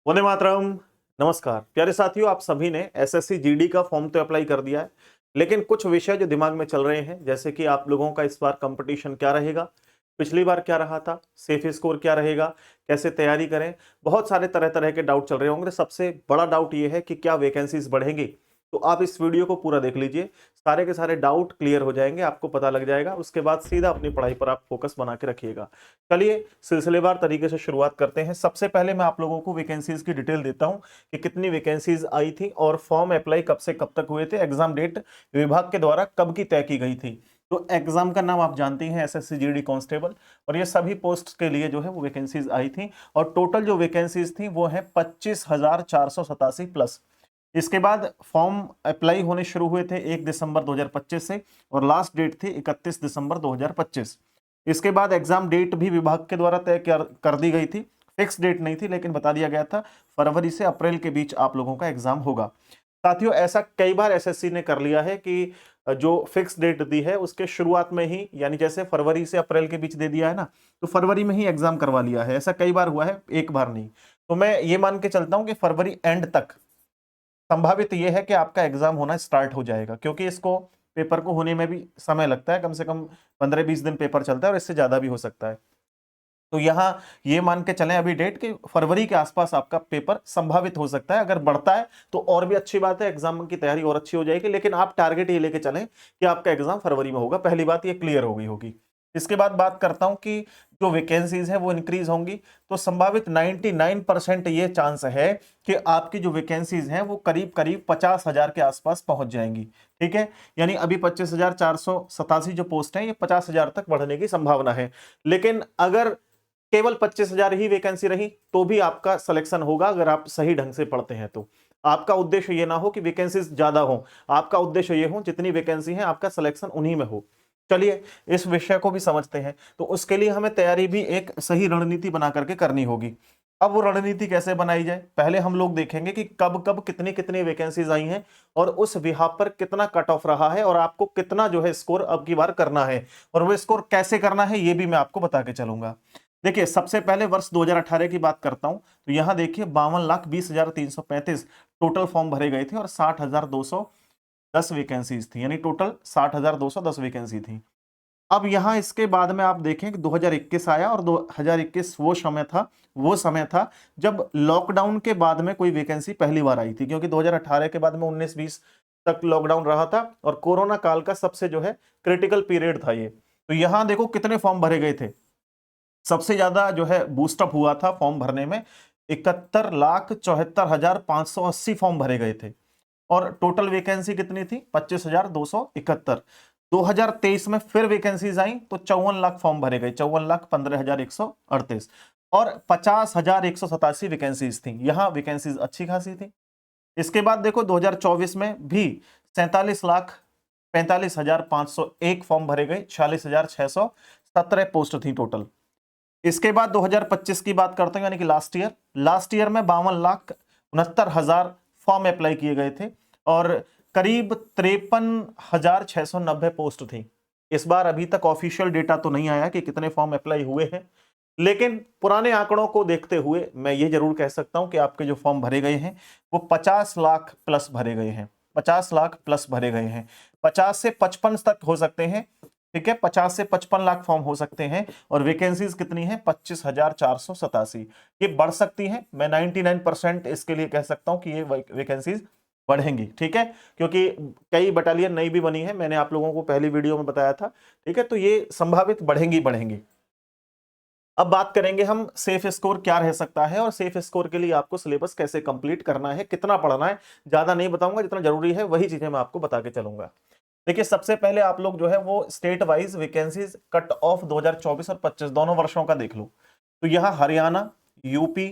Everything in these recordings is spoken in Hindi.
वंदे मातरम। नमस्कार प्यारे साथियों, आप सभी ने एसएससी जीडी का फॉर्म तो अप्लाई कर दिया है, लेकिन कुछ विषय जो दिमाग में चल रहे हैं, जैसे कि आप लोगों का इस बार कंपटीशन क्या रहेगा, पिछली बार क्या रहा था, सेफ स्कोर क्या रहेगा, कैसे तैयारी करें। बहुत सारे तरह तरह के डाउट चल रहे होंगे। सबसे बड़ा डाउट ये है कि क्या वैकेंसीज बढ़ेंगी। तो आप इस वीडियो को पूरा देख लीजिए, सारे के सारे डाउट क्लियर हो जाएंगे, आपको पता लग जाएगा। उसके बाद सीधा अपनी पढ़ाई पर आप फोकस बना के रखिएगा। चलिए सिलसिलेवार तरीके से शुरुआत करते हैं। सबसे पहले मैं आप लोगों को वैकेंसीज की डिटेल देता हूं कि कितनी वैकेंसीज आई थी और फॉर्म अप्लाई कब से कब तक हुए थे, एग्जाम डेट विभाग के द्वारा कब की तय की गई थी। तो एग्जाम का नाम आप जानते हैं, एसएससी जीडी कांस्टेबल, और ये सभी पोस्ट के लिए जो है वो वैकेंसीज आई थी। और टोटल जो वैकेंसीज थी वो है 25,487 प्लस। इसके बाद फॉर्म अप्लाई होने शुरू हुए थे 1 दिसंबर 2025 से, और लास्ट डेट थी 31 दिसंबर 2025। इसके बाद एग्जाम डेट भी विभाग के द्वारा तय कर दी गई थी। फिक्स डेट नहीं थी, लेकिन बता दिया गया था फरवरी से अप्रैल के बीच आप लोगों का एग्जाम होगा। साथियों, ऐसा कई बार एसएससी ने कर लिया है कि जो फिक्स डेट दी है उसके शुरुआत में ही, यानी जैसे फरवरी से अप्रैल के बीच दे दिया है ना, तो फरवरी में ही एग्जाम करवा लिया है। ऐसा कई बार हुआ है, एक बार नहीं। तो मैं ये मान के चलता हूं कि फरवरी एंड तक संभावित यह है कि आपका एग्जाम होना स्टार्ट हो जाएगा, क्योंकि इसको पेपर को होने में भी समय लगता है। कम से कम 15-20 दिन पेपर चलता है, और इससे ज्यादा भी हो सकता है। तो यहां ये मान के चलें अभी डेट कि फरवरी के आसपास आपका पेपर संभावित हो सकता है। अगर बढ़ता है तो और भी अच्छी बात है, एग्जाम की तैयारी और अच्छी हो जाएगी। लेकिन आप टारगेट ये लेके चलें कि आपका एग्जाम फरवरी में होगा। पहली बात ये क्लियर हो गई होगी। इसके बाद बात करता हूं कि जो वैकेंसीज है वो इंक्रीज होंगी। तो संभावित 99% ये चांस है कि आपकी जो वैकेंसीज हैं वो करीब करीब 50,000 के आसपास पहुंच जाएंगी। ठीक है, यानी अभी 25,487 जो पोस्ट हैं, ये 50,000 तक बढ़ने की संभावना है। लेकिन अगर केवल 25,000 ही वैकेंसी रही तो भी आपका सिलेक्शन होगा, अगर आप सही ढंग से पढ़ते हैं तो। आपका उद्देश्य ये ना हो कि वैकेंसीज ज्यादा हो, आपका उद्देश्य ये हो जितनी वैकेंसी है आपका सिलेक्शन उन्हीं में हो। चलिए इस विषय को भी समझते हैं। तो उसके लिए हमें तैयारी भी एक सही रणनीति बना करके करनी होगी। अब वो रणनीति कैसे बनाई जाए, पहले हम लोग देखेंगे कि कब कब कितनी कितनी वैकेंसीज आई हैं और उस विभाग पर कितना कट ऑफ रहा है, और आपको कितना जो है स्कोर अब की बार करना है, और वो स्कोर कैसे करना है ये भी मैं आपको बता के चलूंगा। देखिए, सबसे पहले वर्ष 2018 की बात करता हूं, तो यहां देखिए 52,20,335 टोटल फॉर्म भरे गए थे, और 60,210 वैकेंसीज थी, यानी टोटल 60,210 वैकेंसी थी। अब यहां इसके बाद में आप देखें कि 2021 आया, और 2021 वो समय था जब लॉकडाउन के बाद में कोई वैकेंसी पहली बार आई थी, क्योंकि 2018 के बाद में 19-20 तक लॉकडाउन रहा था, और कोरोना काल का सबसे जो है क्रिटिकल पीरियड था ये। तो यहां देखो कितने फॉर्म भरे गए थे। सबसे ज्यादा जो है बूस्टअप हुआ था फॉर्म भरने में, 71,74,580 फॉर्म भरे गए थे, और टोटल वैकेंसी कितनी थी, 25,271। 2023 में फिर वैकेंसीज आई तो 54 लाख फॉर्म भरे गए, 54,15,138, और 50,187 वैकेंसीज थी। यहां वैकेंसीज अच्छी खासी थी। इसके बाद देखो 2024 में भी 47,45,501 फॉर्म भरे गए, 46,617 पोस्ट थी टोटल। इसके बाद 2025 की बात करते हैं, यानी कि लास्ट ईयर में 52,69,000 फॉर्म अप्लाई किए गए थे, और करीब 53,690 पोस्ट थी। इस बार अभी तक ऑफिशियल डेटा तो नहीं आया कि कितने फॉर्म अप्लाई हुए हैं, लेकिन पुराने आंकड़ों को देखते हुए मैं ये जरूर कह सकता हूं कि आपके जो फॉर्म भरे गए हैं वो 50 लाख प्लस भरे गए हैं। 50 लाख प्लस भरे गए हैं, 50 से 55 तक हो सकते हैं। ठीक है, 50 से 55 लाख फॉर्म हो सकते हैं, और वैकेंसीज कितनी है, 25,487। ये बढ़ सकती है, मैं 99% इसके लिए कह सकता हूं कि ये वैकेंसीज बढ़ेंगी। ठीक है, क्योंकि कई बटालियन नई भी बनी है, मैंने आप लोगों को पहली वीडियो में बताया था। ठीक है, तो ये संभावित बढ़ेंगी। अब बात करेंगे हम सेफ स्कोर क्या रह सकता है, और सेफ स्कोर के लिए आपको सिलेबस कैसे कंप्लीट करना है, कितना पढ़ना है। ज्यादा नहीं बताऊंगा, जितना जरूरी है वही चीजें मैं आपको बता के चलूंगा। देखिए, सबसे पहले आप लोग जो है वो state wise vacancies cut off 2024 और 25 दोनों वर्षों का देख लो। तो यहाँ हरियाणा, यूपी,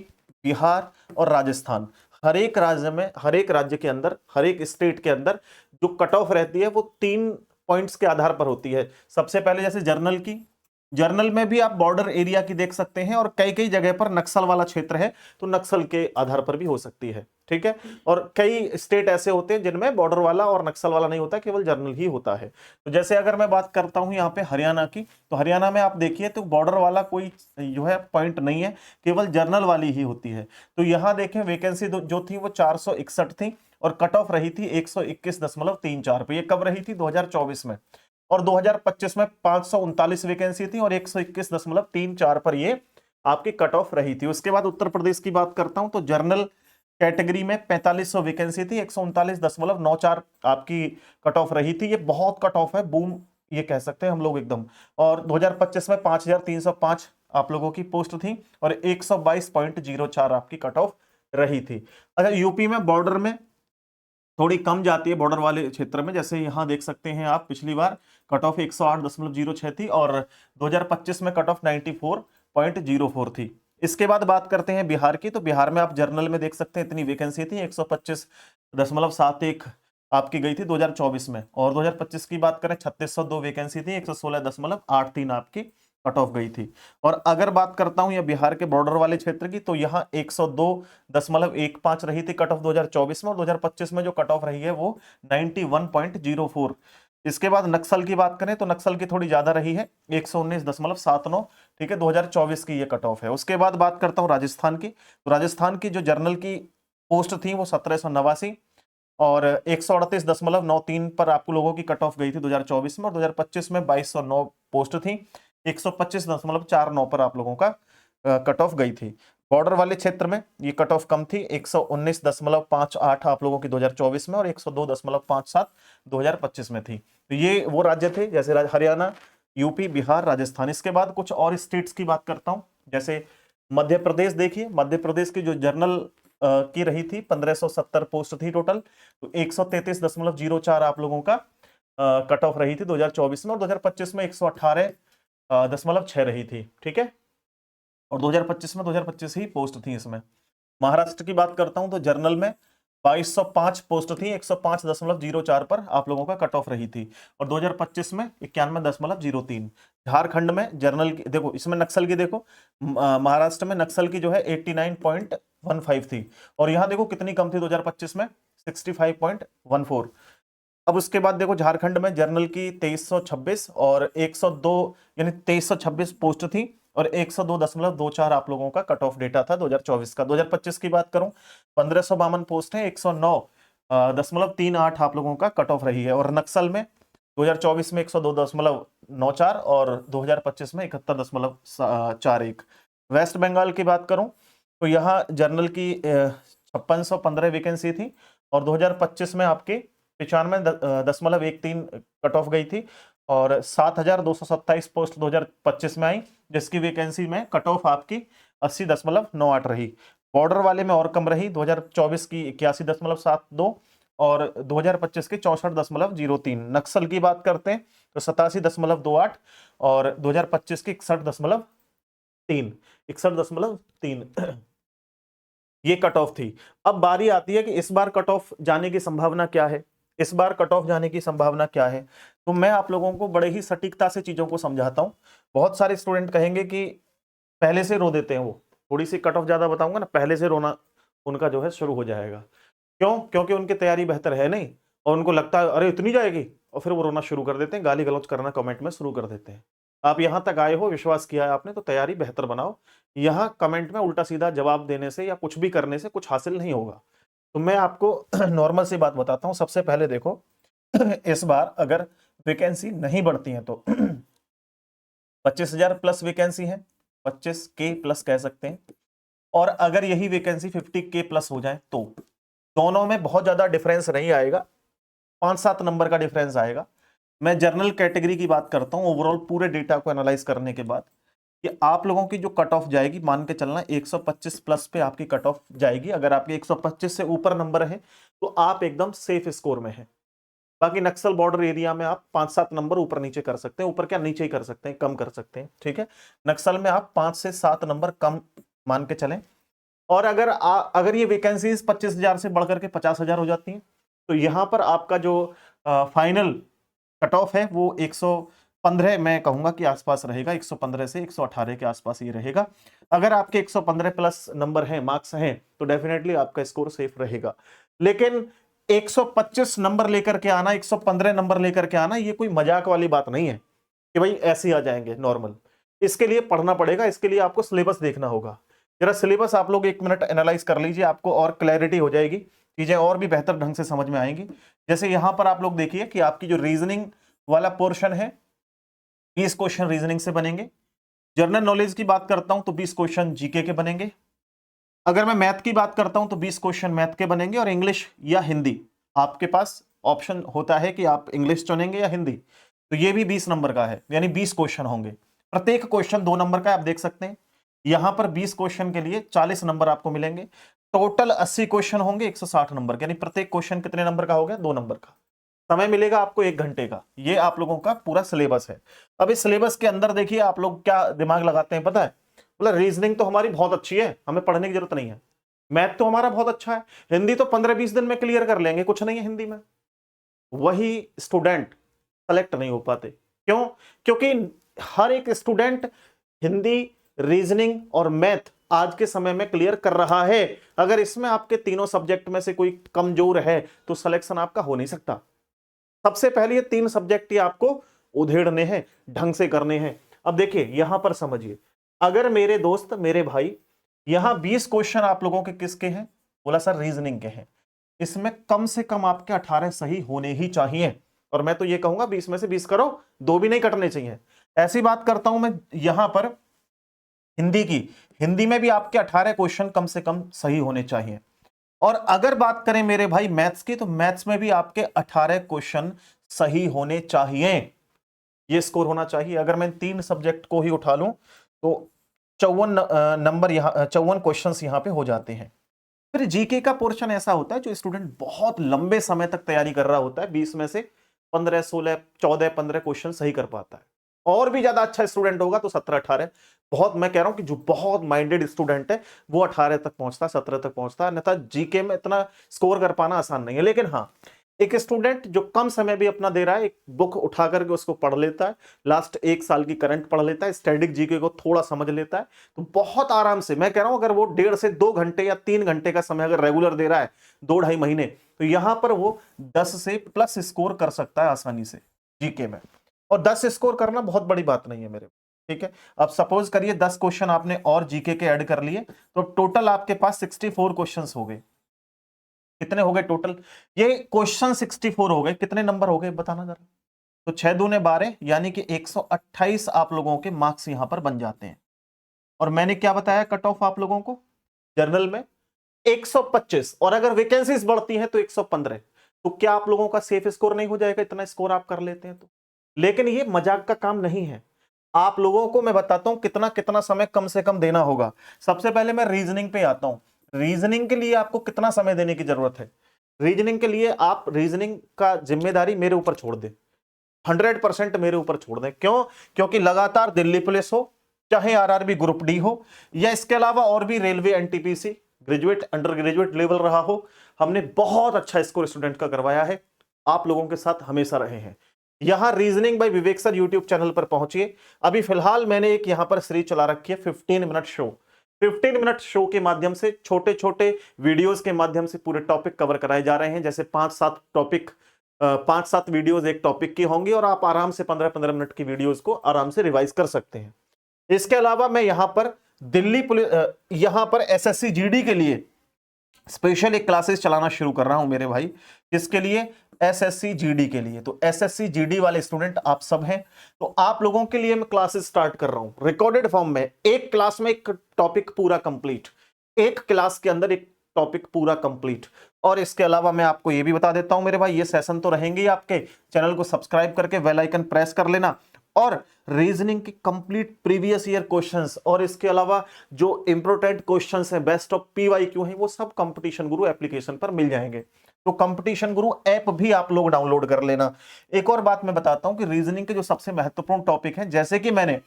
बिहार और राजस्थान, हर एक राज्य में, हर एक राज्य के अंदर, हर एक स्टेट के अंदर जो कट ऑफ रहती है वो 3 पॉइंट्स के आधार पर होती है। सबसे पहले जैसे जर्नल की जर्नल में भी आप बॉर्डर एरिया की देख सकते हैं, और कई कई जगह पर नक्सल वाला क्षेत्र है तो नक्सल के आधार पर भी हो सकती है, ठीक है। और कई स्टेट ऐसे होते हैं जिनमें बॉर्डर वाला और नक्सल वाला नहीं होता, केवल जर्नल ही होता है। तो जैसे अगर मैं बात करता हूं यहाँ पे हरियाणा की, तो हरियाणा में आप देखिए तो बॉर्डर वाला कोई जो है पॉइंट नहीं है, केवल जर्नल वाली ही होती है। तो यहाँ देखें वैकेंसी जो थी वो 461 थी, और कट ऑफ रही थी 121.34 पे। ये कब रही थी? 2024 में। और 2025 में 539 वैकेंसी थी और 121.34 पर ये आपकी कट ऑफ रही थी। उसके बाद उत्तर प्रदेश की बात करता हूं तो जर्नल कैटेगरी में 4500 वैकेंसी थी, 139.94 आपकी कट ऑफ रही थी। ये बहुत कट ऑफ है, बूम ये कह सकते हैं हम लोग एकदम। और 2025 में 5305 आप लोगों की पोस्ट थी और 122.04 आपकी कट ऑफ रही थी। अच्छा, यूपी में बॉर्डर में थोड़ी कम जाती है, बॉर्डर वाले क्षेत्र में। जैसे यहां देख सकते हैं आप, पिछली बार कट ऑफ 108.06 थी और 2025 में कट ऑफ 94.04 थी। इसके बाद बात करते हैं बिहार की, तो बिहार में आप जर्नल में देख सकते हैं इतनी वैकेंसी थी 125.71 आपकी गई थी 2024 में। और 2025 की बात करें 3602 वैकेंसी थी, 116.83 आपकी कट ऑफ गई थी। और अगर बात करता हूं या बिहार के बॉर्डर वाले क्षेत्र की, तो यहाँ 102.15 रही थी कट ऑफ 2024 में, और 2025 में जो कट ऑफ रही है वो 91.04। इसके बाद नक्सल की बात करें तो नक्सल की थोड़ी ज्यादा रही है, 119.79, ठीक है, 2024 की ये कट ऑफ है। उसके बाद बात करता हूं राजस्थान की, तो राजस्थान की जो जर्नल की पोस्ट थी वो 1789 और 138.93 पर आपको लोगों की कट ऑफ गई थी 2024 में। और 2025 में 2209 पोस्ट थी, 125.49 पर आप लोगों का कट ऑफ गई थी। बॉर्डर वाले क्षेत्र में ये कट ऑफ कम थी, 119.58 आप लोगों की 2024 में और 102.57 2025 में थी। तो ये वो राज्य थे, जैसे हरियाणा, यूपी, बिहार, राजस्थान। इसके बाद कुछ और स्टेट्स की बात करता हूं, जैसे मध्य प्रदेश। देखिए मध्य प्रदेश की जो जर्नल की रही थी 1570 पोस्ट थी टोटल, तो 133.04 आप लोगों का कट ऑफ रही थी 2024 में, और 2025 में 118.6 रही थी, ठीक है। और 2025 में 2025 ही पोस्ट थी इसमें। महाराष्ट्र की बात करता हूं तो जर्नल में 2205 पोस्ट थी, 105.04 पर आप लोगों का कट ऑफ रही थी, और 2025 में 91.03। झारखंड में जर्नल की देखो, इसमें नक्सल की देखो, महाराष्ट्र में नक्सल की जो है 89.15 थी, और यहां देखो कितनी कम थी 2025 में, 65.14। अब उसके बाद देखो झारखंड में जर्नल की 2326 और 102 यानी 2326 पोस्ट थी और 102.24 आप लोगों का कट ऑफ डेटा था 2024 का। 2025 की बात करूं 1552 पोस्ट है, 109.38 आप लोगों का कट ऑफ रही है। और नक्सल में 2024 में 102.94 और 2025 में 71.41। वेस्ट बंगाल की बात करूं तो यहाँ जर्नल की 5615 वैकेंसी थी और 2025 में आपकी 95.13 कट ऑफ गई थी, और 7227 पोस्ट 2025 में आई, जिसकी वैकेंसी में कट ऑफ आपकी 80.98 रही। बॉर्डर वाले में और कम रही, 2024 की 81.72 और 2025 की 64.03। नक्सल की बात करते हैं तो 87.28 और 2025 की 61.3 ये कट ऑफ थी। अब बारी आती है कि इस बार कट ऑफ जाने की संभावना क्या है। इस बार कट ऑफ जाने की संभावना क्या है, तो मैं आप लोगों को बड़े ही सटीकता से चीजों को समझाता हूं। बहुत सारे स्टूडेंट कहेंगे कि पहले से रो देते हैं, वो थोड़ी सी कट ऑफ ज्यादा बताऊंगा ना, पहले से रोना उनका जो है शुरू हो जाएगा। क्यों? क्योंकि उनकी तैयारी बेहतर है नहीं, और उनको लगता है अरे इतनी जाएगी, और फिर वो रोना शुरू कर देते हैं, गाली गलौज करना कमेंट में शुरू कर देते हैं। आप यहां तक आए हो, विश्वास किया है आपने, तो तैयारी बेहतर बनाओ। यहां कमेंट में उल्टा सीधा जवाब देने से या कुछ भी करने से कुछ हासिल नहीं होगा। तो मैं आपको नॉर्मल सी बात बताता हूं। सबसे पहले देखो इस बार अगर वैकेंसी नहीं बढ़ती है तो 25,000 प्लस वैकेंसी है, 25K प्लस कह सकते हैं। और अगर यही वैकेंसी 50K प्लस हो जाए तो दोनों में बहुत ज्यादा डिफरेंस नहीं आएगा, 5-7 नंबर का डिफरेंस आएगा। मैं जनरल कैटेगरी की बात करता हूं, ओवरऑल पूरे डेटा को एनालाइज करने के बाद कि आप लोगों की जो कट ऑफ जाएगी, मान के चलना 125 प्लस पे आपकी कट ऑफ जाएगी। अगर आपके 125 से ऊपर नंबर है तो आप एकदम सेफ स्कोर में है। बाकी नक्सल बॉर्डर एरिया में आप 5-7 नंबर ऊपर नीचे कर सकते हैं, ऊपर क्या नीचे ही कर सकते हैं, कम कर सकते हैं, ठीक है। नक्सल में आप 5 से 7 नंबर कम मान के चलें। और अगर ये वैकेंसीज 25,000 से बढ़कर के 50,000 हो जाती हैं, तो यहां पर आपका जो फाइनल कट ऑफ है वो 115 मैं कहूंगा कि आसपास रहेगा, 115 से 118 के आसपास ये रहेगा। अगर आपके 115 प्लस नंबर हैं, मार्क्स हैं, तो डेफिनेटली आपका स्कोर सेफ रहेगा। लेकिन 125 नंबर लेकर के आना, 115 नंबर लेकर के आना, ये कोई मजाक वाली बात नहीं है कि भाई ऐसे ही आ जाएंगे नॉर्मल। इसके लिए पढ़ना पड़ेगा, इसके लिए आपको सिलेबस देखना होगा। जरा सिलेबस आप लोग 1 मिनट एनालाइज कर लीजिए, आपको और क्लैरिटी हो जाएगी, चीजें और भी बेहतर ढंग से समझ में आएंगी। जैसे यहां पर आप लोग देखिए कि आपकी जो रीजनिंग वाला पोर्शन है, 20 क्वेश्चन रीजनिंग से बनेंगे। जनरल नॉलेज की बात करता हूं तो 20 क्वेश्चन जीके के बनेंगे। अगर मैं मैथ की बात करता हूं तो 20 क्वेश्चन मैथ के बनेंगे, और इंग्लिश या हिंदी आपके पास ऑप्शन होता है कि आप इंग्लिश चुनेंगे या हिंदी, तो ये भी 20 नंबर का है, यानी 20 क्वेश्चन होंगे। प्रत्येक क्वेश्चन 2 नंबर का, आप देख सकते हैं यहां पर 20 क्वेश्चन के लिए 40 नंबर आपको मिलेंगे। टोटल 80 क्वेश्चन होंगे 160 नंबर के, यानी प्रत्येक क्वेश्चन कितने नंबर का हो गया? 2 नंबर का। समय मिलेगा आपको 1 घंटे का। ये आप लोगों का पूरा सिलेबस है। अब इस सिलेबस के अंदर देखिए आप लोग क्या दिमाग लगाते हैं पता है? मतलब रीजनिंग तो हमारी बहुत अच्छी है, हमें पढ़ने की जरूरत नहीं है। मैथ तो हमारा बहुत अच्छा है, हिंदी तो 15-20 दिन में क्लियर कर लेंगे, कुछ नहीं है हिंदी में। वही स्टूडेंट सेलेक्ट नहीं हो पाते। क्यों? क्योंकि हर एक स्टूडेंट हिंदी, रीजनिंग और मैथ आज के समय में क्लियर कर रहा है। अगर इसमें आपके तीनों सब्जेक्ट में से कोई कमजोर है तो सिलेक्शन आपका हो नहीं सकता। सबसे पहले ये 3 सब्जेक्ट ही आपको उधेड़ने हैं, ढंग से करने हैं। अब देखिए यहां पर समझिए, अगर मेरे दोस्त, मेरे भाई, यहां 20 क्वेश्चन आप लोगों के किसके हैं? बोला सर रीजनिंग के हैं। इसमें कम से कम आपके 18 सही होने ही चाहिए, और मैं तो ये कहूंगा 20 में से 20 करो, 2 भी नहीं कटने चाहिए। ऐसी बात करता हूं मैं यहां पर हिंदी की, हिंदी में भी आपके 18 क्वेश्चन कम से कम सही होने चाहिए। और अगर बात करें मेरे भाई मैथ्स की, तो मैथ्स में भी आपके 18 क्वेश्चन सही होने चाहिए, ये स्कोर होना चाहिए। अगर मैं 3 सब्जेक्ट को ही उठा लूं तो 54 नंबर यहां, 54 क्वेश्चंस यहां पे हो जाते हैं। फिर जीके का पोर्शन ऐसा होता है जो स्टूडेंट बहुत लंबे समय तक तैयारी कर रहा होता है, 20 में से 15, 16, 14, 15 क्वेश्चन सही कर पाता है। और भी ज्यादा अच्छा स्टूडेंट होगा तो 17, 18, बहुत, मैं कह रहा हूं कि जो बहुत माइंडेड स्टूडेंट है वो 18 तक पहुंचता, 17 तक पहुंचता, अन्यथा जीके में इतना स्कोर कर पाना आसान नहीं है। लेकिन हाँ, एक स्टूडेंट जो कम समय भी अपना दे रहा है, एक बुक उठा करके उसको पढ़ लेता है, लास्ट 1 साल की करंट पढ़ लेता है, स्टैटिक जीके को थोड़ा समझ लेता है, तो बहुत आराम से, मैं कह रहा हूं अगर वो 1.5 से 2 घंटे या 3 घंटे का समय अगर रेगुलर दे रहा है 2-2.5 महीने, तो यहां पर वो 10 से प्लस स्कोर कर सकता है आसानी से जीके में। और 10 स्कोर करना बहुत बड़ी बात नहीं है मेरे, ठीक है। अब सपोज करिए 10 क्वेश्चन आपने और जीके के ऐड कर लिए, तो टोटल आपके पास 64 क्वेश्चंस हो गए। कितने हो गए टोटल? ये क्वेश्चन 64 हो गए, कितने नंबर हो गए बताना जरा? तो 6 दूने 12, यानी कि 128 आप लोगों के मार्क्स यहां पर बन जाते हैं। और मैंने क्या बताया कट ऑफ आप लोगों को? जनरल में 125, और अगर वैकेंसीज बढ़ती हैं तो 115। तो क्या आप लोगों का सेफ स्कोर नहीं हो जाएगा इतना स्कोर आप कर लेते हैं तो? लेकिन ये मजाक का काम नहीं है। आप लोगों को मैं बताता हूं कितना कितना समय कम से कम देना होगा। सबसे पहले मैं रीजनिंग पे आता हूं। रीजनिंग के लिए आपको कितना समय देने की जरूरत है? रीजनिंग के लिए आप रीजनिंग का जिम्मेदारी मेरे ऊपर छोड़ दें, 100% मेरे ऊपर छोड़ दें। क्यों? क्योंकि लगातार दिल्ली पुलिस हो, चाहे आरआरबी ग्रुप डी हो, या इसके अलावा और भी railway, NTPC, graduate, under graduate level रहा हो, हमने बहुत अच्छा स्कोर स्टूडेंट का करवाया है। आप लोगों के साथ हमेशा रहे हैं। यहां रीजनिंग बाय विवेक सर यूट्यूब चैनल पर पहुंचिए। अभी फिलहाल मैंने एक यहां पर सीरीज चला रखी है 15 मिनट शो। 15 मिनट शो के माध्यम से, छोटे छोटे वीडियोस के माध्यम से पूरे टॉपिक कवर कराए जा रहे हैं। जैसे 5-7 टॉपिक, 5-7 वीडियोस एक टॉपिक की होंगी, और आप आराम से 15-15 मिनट की वीडियोस को आराम से रिवाइज कर सकते हैं। इसके अलावा मैं यहां पर दिल्ली पुलिस, यहां पर एसएससी जीडी के लिए स्पेशल एक क्लासेस चलाना शुरू कर रहा हूं मेरे भाई। किसके लिए? एसएससी जीडी के लिए। तो एसएससी जीडी वाले स्टूडेंट आप सब हैं, तो आप लोगों के लिए मैं क्लासेस स्टार्ट कर रहा हूं रिकॉर्डेड फॉर्म में। एक क्लास में एक टॉपिक पूरा कंप्लीट, एक क्लास के अंदर एक टॉपिक पूरा कंप्लीट। और इसके अलावा मैं आपको यह भी बता देता हूं मेरे भाई, ये सेशन तो रहेंगे ही आपके। चैनल को सब्सक्राइब करके बेल आइकन प्रेस कर लेना, और रीजनिंग के कंप्लीट प्रीवियस ईयर क्वेश्चंस, और इसके अलावा जो इंपोर्टेंट क्वेश्चंस हैं, बेस्ट ऑफ पीवाईक्यू हैं, वो सब कंपटीशन गुरु एप्लीकेशन पर मिल जाएंगे। तो कंपटीशन गुरु ऐप भी आप लोग डाउनलोड कर लेना। एक और बात मैं बताता हूं कि रीजनिंग के जो सबसे महत्वपूर्ण टॉपिक हैं, जैसे कि मैंने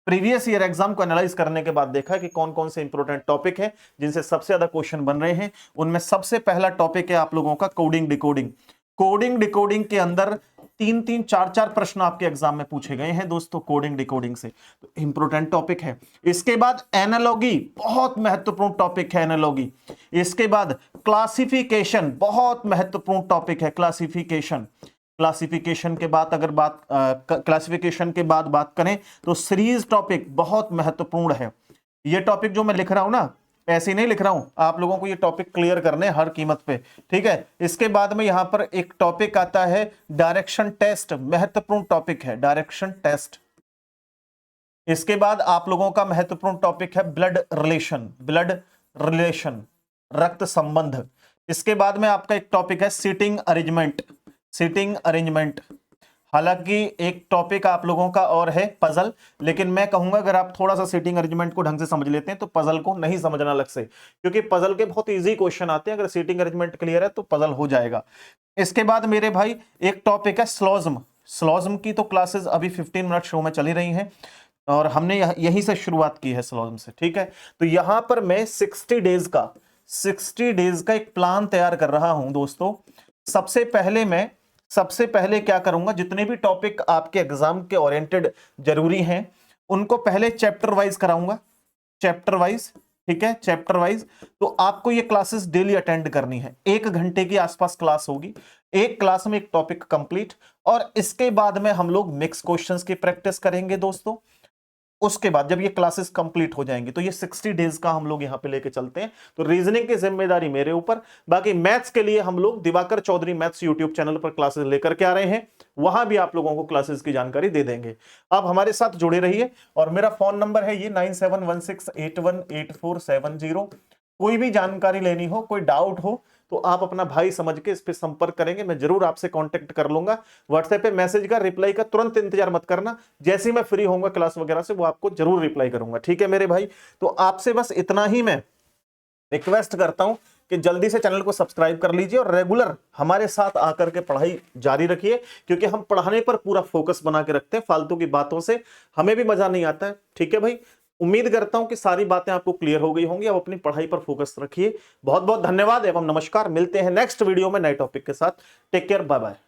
प्रीवियस ईयर एग्जाम को एनालाइज करने के बाद देखा कि कौन कौन से इंपोर्टेंट टॉपिक हैं जिनसे सबसे ज्यादा क्वेश्चन बन रहे हैं। उनमें सबसे पहला टॉपिक है आप लोगों का कोडिंग डिकोडिंग। कोडिंग डिकोडिंग के अंदर तीन तीन चार चार प्रश्न आपके एग्जाम में पूछे गए हैं दोस्तों कोडिंग डिकोडिंग से, तो इंपॉर्टेंट टॉपिक है। इसके बाद एनालॉगी, बहुत महत्वपूर्ण टॉपिक है एनालॉगी। इसके बाद क्लासिफिकेशन, बहुत महत्वपूर्ण टॉपिक है क्लासिफिकेशन। क्लासिफिकेशन के बाद अगर क्लासिफिकेशन के बाद बात करें तो सीरीज टॉपिक बहुत महत्वपूर्ण है। ये टॉपिक जो मैं लिख रहा हूं ना, ऐसे नहीं लिख रहा हूं, आप लोगों को ये टॉपिक क्लियर करने हर कीमत पे, ठीक है। इसके बाद में यहां पर एक टॉपिक आता है डायरेक्शन टेस्ट, महत्वपूर्ण टॉपिक है डायरेक्शन टेस्ट। इसके बाद आप लोगों का महत्वपूर्ण टॉपिक है ब्लड रिलेशन, रक्त संबंध। इसके बाद में आपका एक टॉपिक है सीटिंग अरेंजमेंट। हालांकि एक टॉपिक आप लोगों का और है पजल, लेकिन मैं कहूंगा अगर आप थोड़ा सा सीटिंग अरेंजमेंट को ढंग से समझ लेते हैं तो पजल को नहीं समझना अलग से, क्योंकि पजल के बहुत इजी क्वेश्चन आते हैं। अगर सीटिंग अरेंजमेंट क्लियर है तो पजल हो जाएगा। इसके बाद मेरे भाई एक टॉपिक है स्लोज्म की तो क्लासेस अभी 15 मिनट शो में चली रही हैं और हमने यहीं से शुरुआत की है स्लोज्म से, ठीक है। तो यहां पर मैं 60 डेज का एक प्लान तैयार कर रहा हूं दोस्तों। सबसे पहले क्या करूंगा, जितने भी टॉपिक आपके एग्जाम के ओरिएंटेड जरूरी हैं उनको पहले चैप्टर वाइज कराऊंगा, चैप्टर वाइज, ठीक है, चैप्टर वाइज। तो आपको ये क्लासेस डेली अटेंड करनी है, 1 घंटे की आसपास क्लास होगी, एक क्लास में एक टॉपिक कंप्लीट। और इसके बाद में हम लोग मिक्स क्वेश्चंस की प्रैक्टिस करेंगे दोस्तों। उसके बाद जब ये क्लासेस कंप्लीट हो जाएंगी तो ये 60 डेज का हम लोग यहां पे लेके चलते हैं। तो रीजनिंग की जिम्मेदारी मेरे ऊपर, बाकी मैथ्स के लिए हम लोग Diwakar Chaudhary maths YouTube channel पर क्लासेस लेकर के आ रहे हैं, वहां भी आप लोगों को क्लासेस की जानकारी दे देंगे। आप हमारे साथ जुड़े रहिए और मेरा फोन नंबर है ये 9716818470। कोई भी जानकारी लेनी हो, कोई डाउट हो तो आप अपना भाई समझ के इस पे संपर्क करेंगे, मैं जरूर आपसे कांटेक्ट कर लूंगा। व्हाट्सएप पे मैसेज का रिप्लाई का तुरंत इंतजार मत करना, जैसे ही मैं फ्री होऊंगा क्लास वगैरह से वो आपको जरूर रिप्लाई करूंगा, ठीक है मेरे भाई। तो आपसे बस इतना ही मैं रिक्वेस्ट करता हूं कि जल्दी से चैनल को सब्सक्राइब कर लीजिए और रेगुलर हमारे साथ आकर के पढ़ाई जारी रखिए, क्योंकि हम पढ़ाने पर पूरा फोकस बना के रखते हैं, फालतू की बातों से हमें भी मजा नहीं आता है, ठीक है भाई। उम्मीद करता हूं कि सारी बातें आपको क्लियर हो गई होंगी। अब अपनी पढ़ाई पर फोकस रखिए। बहुत बहुत धन्यवाद एवं नमस्कार, मिलते हैं नेक्स्ट वीडियो में नए टॉपिक के साथ। Take care, bye bye.